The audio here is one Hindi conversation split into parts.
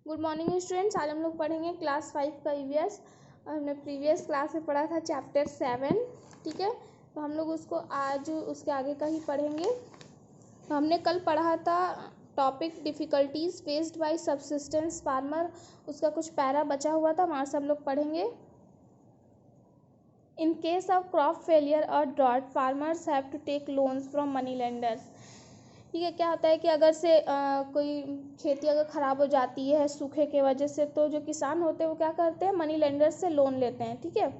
Good morning students. आज हम लोग पढ़ेंगे क्लास 5 का ईवीएस। हमने प्रीवियस क्लास में पढ़ा था चैप्टर 7, ठीक है। तो हम लोग उसको आज उसके आगे का ही पढ़ेंगे। तो हमने कल पढ़ा था topic difficulties faced by subsistence farmer, उसका कुछ पैरा बचा हुआ था, वहाँ से हम लोग पढ़ेंगे। In case of crop failure और drought farmers have to take loans from money lenders. ठीक है, क्या होता है कि अगर से कोई खेती अगर ख़राब हो जाती है सूखे के वजह से, तो जो किसान होते हैं वो क्या करते हैं, मनी लेंडर्स से लोन लेते हैं। ठीक है।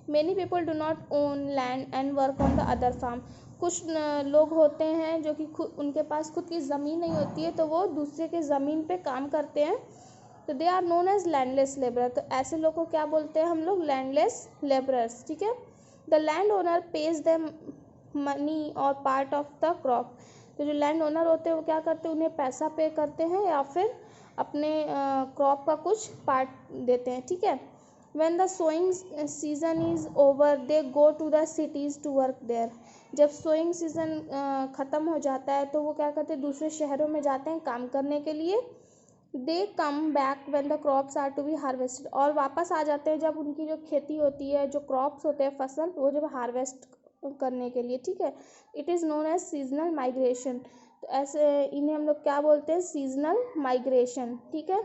Many people do not own land and work on the other farm. कुछ लोग होते हैं जो कि खुद उनके पास खुद की ज़मीन नहीं होती है, तो वो दूसरे के ज़मीन पे काम करते हैं, तो they are known as landless labourer. तो ऐसे लोग को क्या बोलते हैं हम लोग, लैंडलेस लेबरर्स। ठीक है। The land owner page them money और पार्ट ऑफ द क्रॉप। तो जो लैंड ओनर होते हैं वो क्या करते हैं, उन्हें पैसा पे करते हैं या फिर अपने क्रॉप का कुछ पार्ट देते हैं। ठीक है। When the sowing season is over they go to the cities to work there. जब सोइंग सीजन ख़त्म हो जाता है तो वो क्या करते हैं, दूसरे शहरों में जाते हैं काम करने के लिए। They come back when the crops are to be harvested. और वापस आ जाते हैं जब उनकी जो खेती होती है, जो क्रॉप्स होते हैं, फसल, वो जब हार्वेस्ट करने के लिए। ठीक है। It is known as seasonal migration. तो ऐसे इन्हें हम लोग क्या बोलते हैं, सीजनल माइग्रेशन। ठीक है।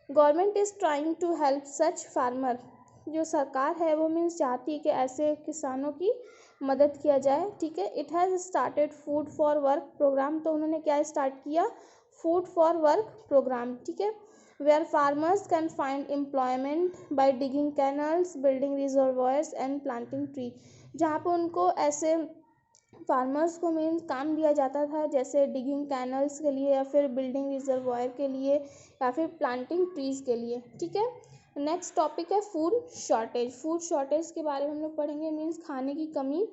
Government is trying to help such farmer. जो सरकार है वो मीन्स चाहती है कि ऐसे किसानों की मदद किया जाए। ठीक है। It has started food for work programme. तो उन्होंने क्या स्टार्ट किया, फूड फॉर वर्क प्रोग्राम। ठीक है। Where farmers can find employment by digging canals, building reservoirs and planting tree. जहाँ पे उनको ऐसे फार्मर्स को मीन्स काम दिया जाता था, जैसे डिगिंग कैनल्स के लिए या फिर बिल्डिंग रिजर्वॉयर के लिए या फिर प्लांटिंग ट्रीज़ के लिए। ठीक है। नेक्स्ट टॉपिक है फूड शॉर्टेज। फूड शॉर्टेज के बारे में हम लोग पढ़ेंगे, मीन्स खाने की कमी।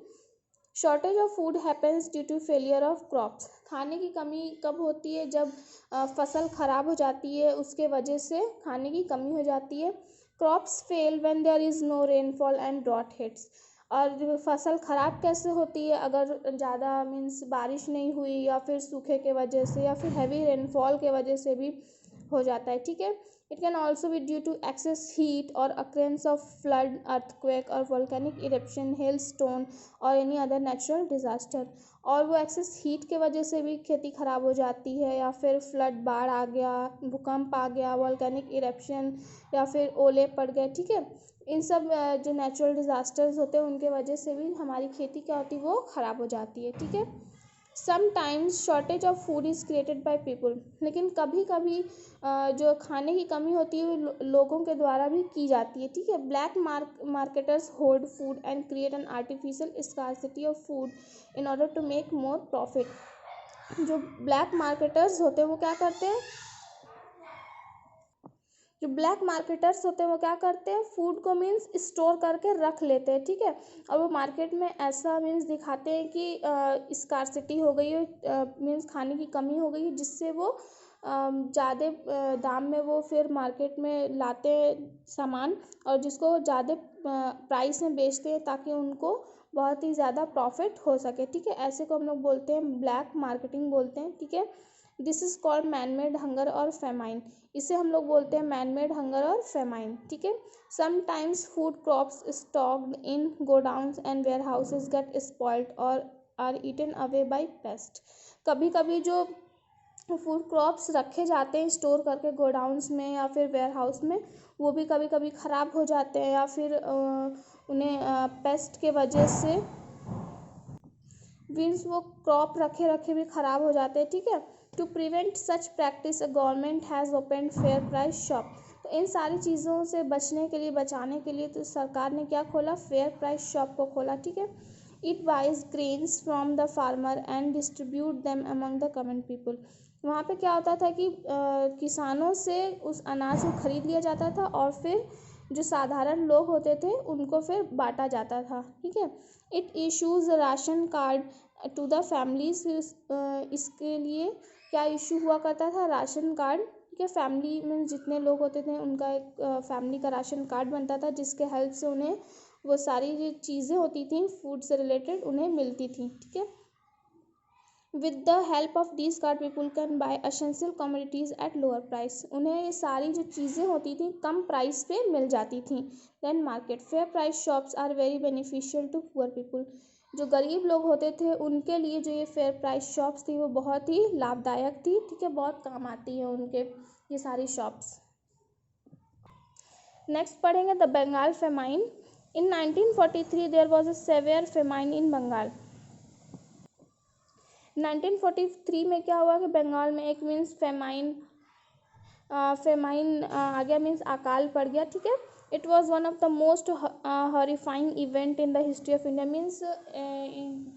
Shortage of food happens due to failure of crops. खाने की कमी कब होती है, जब फसल ख़राब हो जाती है, उसके वजह से खाने की कमी हो जाती है। Crops fail when there is no rainfall and drought hits. और फसल ख़राब कैसे होती है, अगर ज़्यादा मीन्स बारिश नहीं हुई या फिर सूखे के वजह से या फिर हैवी रेनफॉल के वजह से भी हो जाता है। ठीक है। It can also be due to excess heat और अक्रेंस ऑफ फ्लड, अर्थक्वेक और वोल्केनिक इरप्शन, हेल स्टोन और एनी अदर नेचुरल डिज़ास्टर। और वो एक्सेस हीट के वजह से भी खेती ख़राब हो जाती है, या फिर फ्लड, बाढ़ आ गया, भूकंप आ गया, वोल्केनिक इरप्शन या फिर ओले पड़ गए। ठीक है। इन सब जो नेचुरल डिज़ास्टर्स होते हैं उनके वजह से भी हमारी खेती क्या होती है, वो ख़राब हो जाती है। ठीक है। Sometimes shortage of food is created by people. लेकिन कभी कभी जो खाने की कमी होती है वो लोगों के द्वारा भी की जाती है। ठीक है। Black marketers hold food and create an artificial scarcity of food in order to make more profit. जो ब्लैक मार्केटर्स होते हैं वो क्या करते हैं, जो ब्लैक मार्केटर्स होते हैं वो क्या करते हैं, फूड को मीन्स स्टोर करके रख लेते हैं। ठीक है। और वो मार्केट में ऐसा मीन्स दिखाते हैं कि स्कार्सिटी हो गई है, मीन्स खाने की कमी हो गई है, जिससे वो ज़्यादा दाम में वो फिर मार्केट में लाते हैं सामान, और जिसको ज़्यादा प्राइस में बेचते हैं ताकि उनको बहुत ही ज़्यादा प्रॉफिट हो सके। ठीक है। ऐसे को हम लोग बोलते हैं ब्लैक मार्केटिंग बोलते हैं। ठीक है। This is called man made hunger और फेमाइन। इसे हम लोग बोलते हैं मैन मेड हंगर और फेमाइन। ठीक है। Sometimes food crops stocked in godowns and warehouses get spoiled और are eaten away by pest. कभी कभी जो फूड क्रॉप्स रखे जाते हैं स्टोर करके गोडाउन्स में या फिर वेयर हाउस में, वो भी कभी कभी ख़राब हो जाते हैं, या फिर उन्हें पेस्ट के वजह से मीन्स वो क्रॉप रखे रखे भी ख़राब हो जाते हैं। ठीक है। To prevent such practice government has open fair price shop. तो इन सारी चीज़ों से बचने के लिए, बचाने के लिए, तो सरकार ने क्या खोला, फेयर प्राइस शॉप को खोला। ठीक है। It buys grains from the farmer and distribute them among the common people. वहाँ पे क्या होता था कि किसानों से उस अनाज को खरीद लिया जाता था और फिर जो साधारण लोग होते थे उनको फिर बांटा जाता था। ठीक है। It issues ration card to the families. इसके लिए क्या इशू हुआ करता था, राशन कार्ड। ठीक है। फैमिली में जितने लोग होते थे उनका एक फैमिली का राशन कार्ड बनता था, जिसके हेल्प से उन्हें वो सारी जो चीज़ें होती थी फूड से रिलेटेड उन्हें मिलती थी। ठीक है। With the help of this card people can buy essential commodities at lower price. उन्हें ये सारी जो चीज़ें होती थी कम प्राइस पे मिल जाती थी। Then market fair price shops are very beneficial to poor people. जो गरीब लोग होते थे उनके लिए जो ये फेयर प्राइस शॉप्स थी वो बहुत ही लाभदायक थी, ठीक है, बहुत काम आती है उनके ये सारी शॉप्स। नेक्स्ट पढ़ेंगे the Bengal famine. In 1943 there was a severe famine in Bengal. 1943 में क्या हुआ कि बंगाल में एक मीन्स फेमाइन आ गया, मीन्स अकाल पड़ गया, ठीक है। It was one of the most horrifying event in the history of India. Means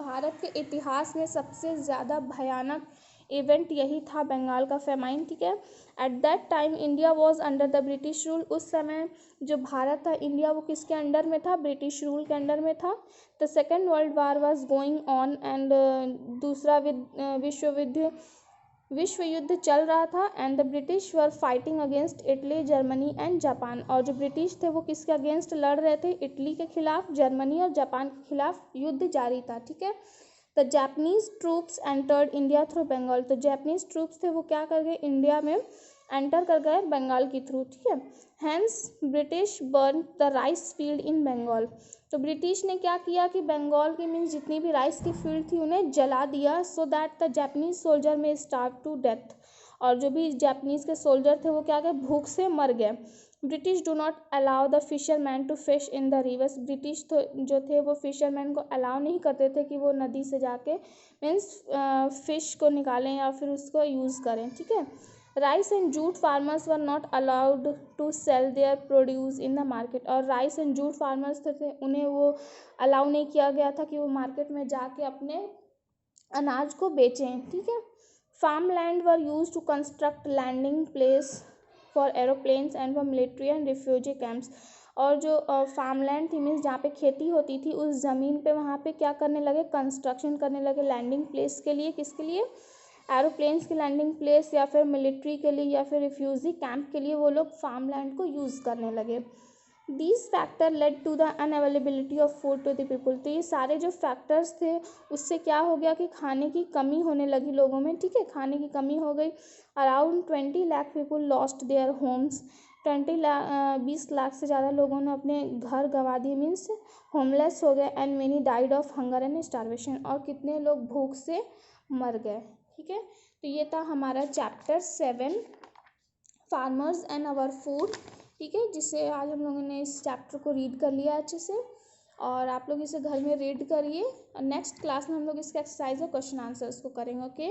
Bharat के इतिहास में सबसे ज़्यादा भयानक इवेंट यही था, बंगाल का फेमाइन, ठीक है। At that time India was under the British rule. उस समय जो भारत था, इंडिया, वो किसके अंडर में था? ब्रिटिश रूल के अंडर में था। The second world war was going on and दूसरा विश्व युद्ध चल रहा था। And the British were fighting against Italy, Germany and Japan. और जो ब्रिटिश थे वो किसके अगेंस्ट लड़ रहे थे? इटली के खिलाफ, जर्मनी और जापान के खिलाफ युद्ध जारी था, ठीक है। The Japanese troops entered India through Bengal. तो जापनीज ट्रूप्स थे वो क्या कर गए? इंडिया में एंटर कर गए बंगाल के थ्रू, ठीक है। Hence British burn the rice field in Bengal. तो ब्रिटिश ने क्या किया कि बंगाल की मीन्स जितनी भी राइस की फील्ड थी उन्हें जला दिया, so that the Japanese soldier में स्टार्व टू डेथ। और जो भी जापनीज के सोल्जर थे वो क्या गए? भूख से मर गए। British do not allow the fisherman to fish in the rivers. British तो जो थे वो फिशरमैन को अलाउ नहीं करते थे कि वो नदी से जाके मीन्स फिश को निकालें या फिर उसको यूज़ करें, ठीक है। Rice and jute farmers were not allowed to sell their produce in the market. और राइस एंड जूट फार्मर्स थे उन्हें वो अलाउ नहीं किया गया था कि वो मार्केट में जाके अपने अनाज को बेचें, ठीक है। Farm land were use to construct landing place for aeroplanes and for military and refugee camps. और जो फार्म लैंड थी मीन्स जहाँ पे खेती होती थी उस ज़मीन पे वहाँ पे क्या करने लगे? कंस्ट्रक्शन करने लगे लैंडिंग प्लेस के लिए। किसके लिए? एरोप्लेन्स की लैंडिंग प्लेस, या फिर मिलिट्री के लिए, या फिर रिफ्यूजी कैंप के लिए वो लोग फार्म लैंड को यूज़ करने लगे। These factor led to the unavailability of food to the people. तो ये सारे जो फैक्टर्स थे उससे क्या हो गया कि खाने की कमी होने लगी लोगों में, ठीक है, खाने की कमी हो गई। Around 20 lakh people lost their homes. 20 lakh से ज़्यादा लोगों ने अपने घर गंवा दिए, मीन्स होमलेस हो गए। And many died of hunger and starvation. और कितने लोग भूख से मर गए, ठीक है। तो ये था हमारा chapter 7 farmers and our food, ठीक है, जिससे आज हम लोगों ने इस चैप्टर को रीड कर लिया अच्छे से। और आप लोग इसे घर में रीड करिए। नेक्स्ट क्लास में हम लोग इसके एक्सरसाइज और क्वेश्चन आंसर्स को करेंगे, ओके।